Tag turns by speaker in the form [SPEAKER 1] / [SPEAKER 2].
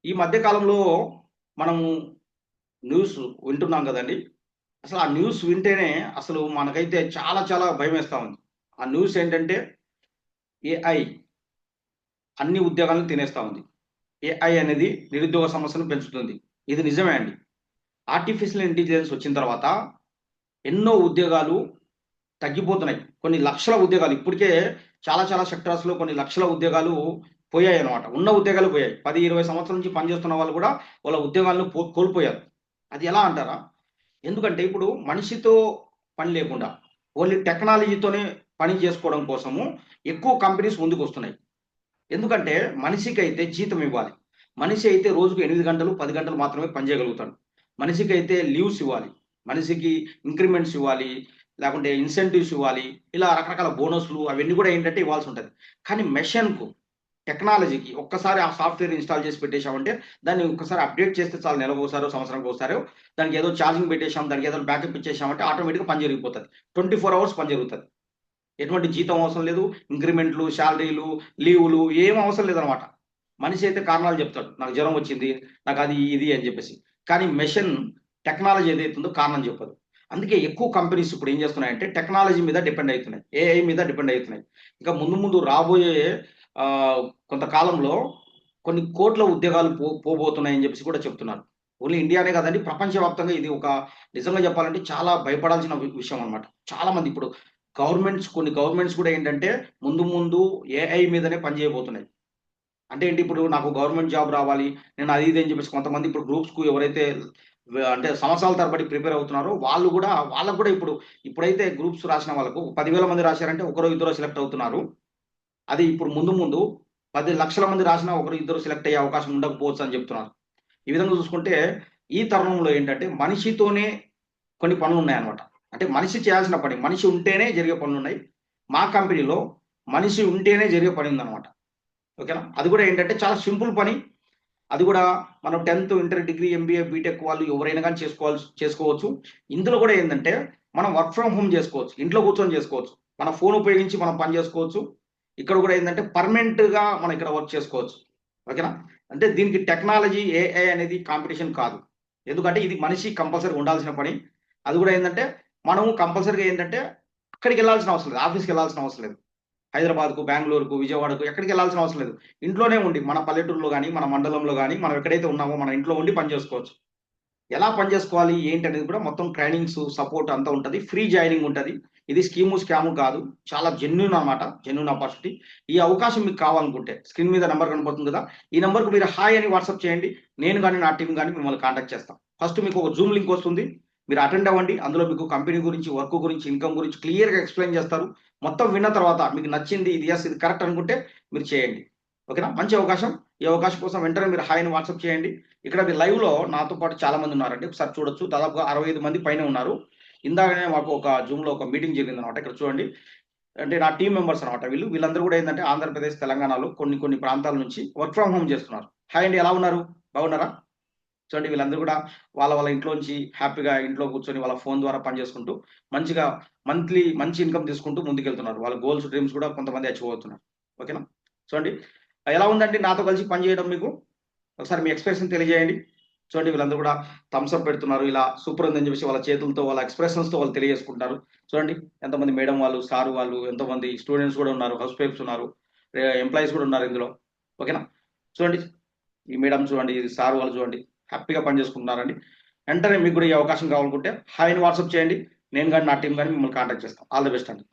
[SPEAKER 1] ఈ మధ్య కాలంలో మనము న్యూస్ వింటున్నాం గదండీ! అసలు ఆ న్యూస్ వింటేనే అసలు మనకైతే చాలా చాలా భయమేస్తా ఉంది. ఆ న్యూస్ ఏంటంటే ఏఐ అన్ని ఉద్యోగాలను తినేస్తా ఉంది. ఏఐ అనేది నిరుద్యోగ సమస్యను పెంచుతుంది. ఇది నిజమే అండి. ఆర్టిఫిషియల్ ఇంటెలిజెన్స్ వచ్చిన తర్వాత ఎన్నో ఉద్యోగాలు తగ్గిపోతున్నాయి. కొన్ని లక్షల ఉద్యోగాలు ఇప్పటికే చాలా చాలా సెక్టార్స్‌లో కొన్ని లక్షల ఉద్యోగాలు పోయాయన్నమాట. ఉన్న ఉద్యోగాలు పోయాయి. 10, 20 సంవత్సరాల నుంచి పనిచేస్తున్న వాళ్ళు గూడా వాళ్ళ ఉద్యోగాలను కోల్పోయారు. అది ఎలా అంటారా? ఎందుకంటే ఇప్పుడు మనిషితో పని లేకుండా ఓన్లీ టెక్నాలజీతోనే పని చేసుకోవడం కోసము ఎక్కువ కంపెనీస్ ముందుకొస్తున్నాయి. ఎందుకంటే మనిషికైతే జీతం ఇవ్వాలి. మనిషి అయితే రోజుకు 8 గంటలు, 10 గంటలు మాత్రమే పని చేయగలుగుతాడు. మనిషికైతే లీవ్స్ ఇవ్వాలి. మనిషికి ఇంక్రిమెంట్స్ ఇవ్వాలి. లేకుంటే ఇన్సెంటివ్స్ ఇవ్వాలి. ఇలా రకరకాల బోనస్‌లు అవన్నీ కూడా ఏంటంటే ఇవ్వాల్సుంటది. కానీ మెషిన్‌కు టెక్నాలజీకి ఒక్కసారి ఆ సాఫ్ట్‌వేర్ ఇన్‌స్టాల్ చేసి పెట్టేసామంటే, దాన్ని ఒక్కసారి అప్‌డేట్ చేస్తే చాలు నెలకోసారో, సంవత్సరానికోసారో దానికి ఏదో ఛార్జింగ్ పెట్టేసాం, దానికి ఏదో బ్యాకప్ ఇచ్చేసామంటే ఆటోమేటిక్‌గా పని జరిగిపోతది. 24 అవర్స్ పని జరుగుతది. ఎటువంటి జీతం అవసరం లేదు. ఇంక్రిమెంట్‌లు, సాలరీలు, లీవులు ఏమి అవసరం లేదనమాట. మనిషి అయితే కారణాలు చెప్తాడు. నాకు జ్వరం వచ్చింది. నాకది, ఇది అని చెప్పేసి. కానీ మెషిన్ టెక్నాలజీ ఏదైతే ఉందో కారణం చెప్పదు. అందుకే ఎక్కువ కంపెనీస్ ఇప్పుడు ఏం చేస్తున్నాయంటే టెక్నాలజీ మీద డిపెండ్ అయితున్నాయి. ఏఐ మీద డిపెండ్ అయితున్నాయి. ఇంకా ముందు ముందు రాబోయే కొంతకాలంలో కొన్ని కోట్ల ఉద్యోగాలు పోబోతున్నాయని చెప్పేసి కూడా చెప్తున్నారు. ఓన్లీ ఇండియానే కాదండి. ప్రపంచవ్యాప్తంగా ఇది ఒక నిజంగా చెప్పాలంటే చాలా భయపడాల్సిన విషయం అన్నమాట. చాలా మంది ఇప్పుడు కొన్ని గవర్నమెంట్స్ కూడా ఏంటంటే ముందు ముందు ఏఐ మీదనే పని చేయబోతున్నాయి. అంటే ఏంటి ఇప్పుడు నాకు గవర్నమెంట్ జాబ్ రావాలి. నేను అది ఇది అని చెప్పేసి కొంతమంది ఇప్పుడు గ్రూప్స్‌కు ఎవరైతే అంటే సంవత్సరాల తరబడి ప్రిపేర్ అవుతున్నారో వాళ్ళు గూడా వాళ్ళకి గూడా ఇప్పుడైతే గ్రూప్స్ రాసిన వాళ్ళకు 10,000 మంది రాశారంటే ఒకరో ఇద్దరో సెలెక్ట్ అవుతున్నారు. అది ఇప్పుడు ముందు ముందు 10,00,000 మంది రాసినా ఒకరు ఇద్దరు సెలెక్ట్ అయ్యే అవకాశం ఉండకపోవచ్చు అని చెప్తున్నారు. ఈ విధంగా చూసుకుంటే ఈ తరుణంలో ఏంటంటే మనిషితోనే కొన్ని పనులున్నాయన్నమాట. అంటే మనిషి చేయాల్సిన పని. మనిషి ఉంటేనే జరిగే పనులున్నాయి. మా కంపెనీలో మనిషి ఉంటేనే జరిగే పని ఉందన్నమాట. ఓకేనా? అది కూడా ఏంటంటే చాలా సింపుల్ పని. అది కూడా మనం 10థ్, ఇంటర్, డిగ్రీ, ఎంబీఏ, బీటెక్ వాళ్ళు ఎవరైనా గాని చేసుకోవచ్చు. ఇందులో కూడా ఏందంటే మనం వర్క్ ఫ్రమ్ హోమ్ చేసుకోవచ్చు. ఇంట్లో కూర్చొని చేసుకోవచ్చు. మన ఫోన్ ఉపయోగించి మనం పని చేసుకోవచ్చు. ఇక్కడ కూడా ఏందంటే పర్మనెంట్‌గా మనం ఇక్కడ వర్క్ చేసుకోవచ్చు. ఓకేనా? అంటే దీనికి టెక్నాలజీ, ఏఐ అనేది కాంపిటీషన్ కాదు. ఎందుకంటే ఇది మనిషి కంపల్సరీగా ఉండాల్సిన పని. అది కూడా ఏందంటే మనము కంపల్సరీగా ఏంటంటే అక్కడికెళ్ళాల్సిన అవసరం లేదు. ఆఫీస్‌కెళ్ళాల్సిన అవసరం లేదు. హైదరాబాద్‌కు, బెంగుళూరుకు, విజయవాడకు ఎక్కడికెళ్ళాల్సిన అవసరం లేదు. ఇంట్లోనే ఉండి మన పల్లెటూరులో గాని, మన మండలంలో గాని మనం ఎక్కడైతే ఉన్నామో మన ఇంట్లో ఉండి పని చేసుకోవచ్చు. ఎలా పని జేసుకోవాలి? ఏంటనేది కూడా మొత్తం ట్రైనింగ్స్, సపోర్ట్ అంతా ఉంటది. ఫ్రీ జాయినింగ్ ఉంటది. ఇది స్కాము కాదు. చాలా జెన్యూన్ అన్నమాట. Genuine opportunity. ఈ అవకాశం మీకు కావాలనుకుంటే స్క్రీన్ మీద నంబర్ కనపడుతుంది గదా! ఈ నంబర్‌కి మీరు హాయ్ అని వాట్సాప్ చేయండి. నేను గాని, నా టీమ్ గాని మిమ్మల్ని కాంటాక్ట్ చేస్తాం. ఫస్ట్ మీకు ఒక జూమ్ లింక్ వస్తుంది. మీరు అటెండ్ అవ్వండి. అందులో మీకు కంపెనీ గురించి, వర్క్ గురించి, ఇన్‌కమ్ గురించి క్లియర్‌గా ఎక్స్‌ప్లెయిన్ చేస్తారు. మొత్తం విన్న తర్వాత మీకు నచ్చింది ఇది యెస్ ఇది కరెక్ట్ అనుకుంటే మీరు చేయండి. ఓకేనా? మంచి అవకాశం. ఈ అవకాశం కోసం వెంటనే మీరు హాయ్ అని వాట్సాప్ చేయండి. ఇక్కడ మీరు లైవ్‌లో నాతో పాటు చాలా మంది ఉన్నారండి. ఒకసారి చూడొచ్చు. దాదాపుగా 65 మంది పైనే ఉన్నారు. ఇందాకనే మాకు ఒక జూమ్‌లో ఒక మీటింగ్ జరిగిందనమాట. ఇక్కడ చూడండి. అంటే నా టీమ్ మెంబర్స్ అనమాట వీళ్ళు. వీళ్ళందరూ కూడా ఏందంటే ఆంధ్రప్రదేశ్, తెలంగాణలో కొన్ని ప్రాంతాల నుంచి వర్క్ ఫ్రమ్ హోమ్ చేస్తున్నారు. హాయ్ అండి. ఎలా ఉన్నారు? బాగున్నారా? చూడండి వీళ్ళందరూ కూడా వాళ్ళ ఇంట్లోంచి హ్యాపీగా ఇంట్లో కూర్చొని వాళ్ళ ఫోన్ ద్వారా పని చేసుకుంటూ మంచిగా మంచి ఇన్‌కమ్ తీసుకుంటూ ముందుకెళ్తున్నారు. వాళ్ళ గోల్స్, డ్రీమ్స్ కూడా కొంతమంది అచీవ్ అవుతున్నారు. ఓకేనా? చూడండి. ఎలా ఉందండి నాతో కలిసి పని చేయడం మీకు? ఒకసారి మీ ఎక్స్‌ప్రెషన్ తెలియజేయండి. చూడండి వీళ్ళందరూ కూడా థమ్స్ అప్ పెడుతున్నారు. ఇలా సూపర్ ఉందని చెప్పేసి వాళ్ళ చేతులతో, వాళ్ళ ఎక్స్‌ప్రెషన్స్‌తో వాళ్ళు తెలియజేసుకుంటున్నారు. చూడండి ఎంతమంది మేడం వాళ్ళు, సార్ వాళ్ళు, ఎంతోమంది స్టూడెంట్స్ కూడా ఉన్నారు. హౌస్ వైఫ్స్ ఉన్నారు. ఎంప్లాయీస్ కూడా ఉన్నారు ఇందులో. ఓకేనా? చూడండి ఈ మేడం చూడండి, సార్ వాళ్ళు చూడండి. హ్యాపీగా పని చేసుకుంటున్నారండి. వెంటనే మీకు కూడా ఈ అవకాశం కావాలనుకుంటే హాయ్ అని వాట్సాప్ చేయండి. నేను గాని, నా టీమ్ గాని మిమ్మల్ని కాంటాక్ట్ చేస్తాం. ఆల్ ది బెస్ట్ అండి.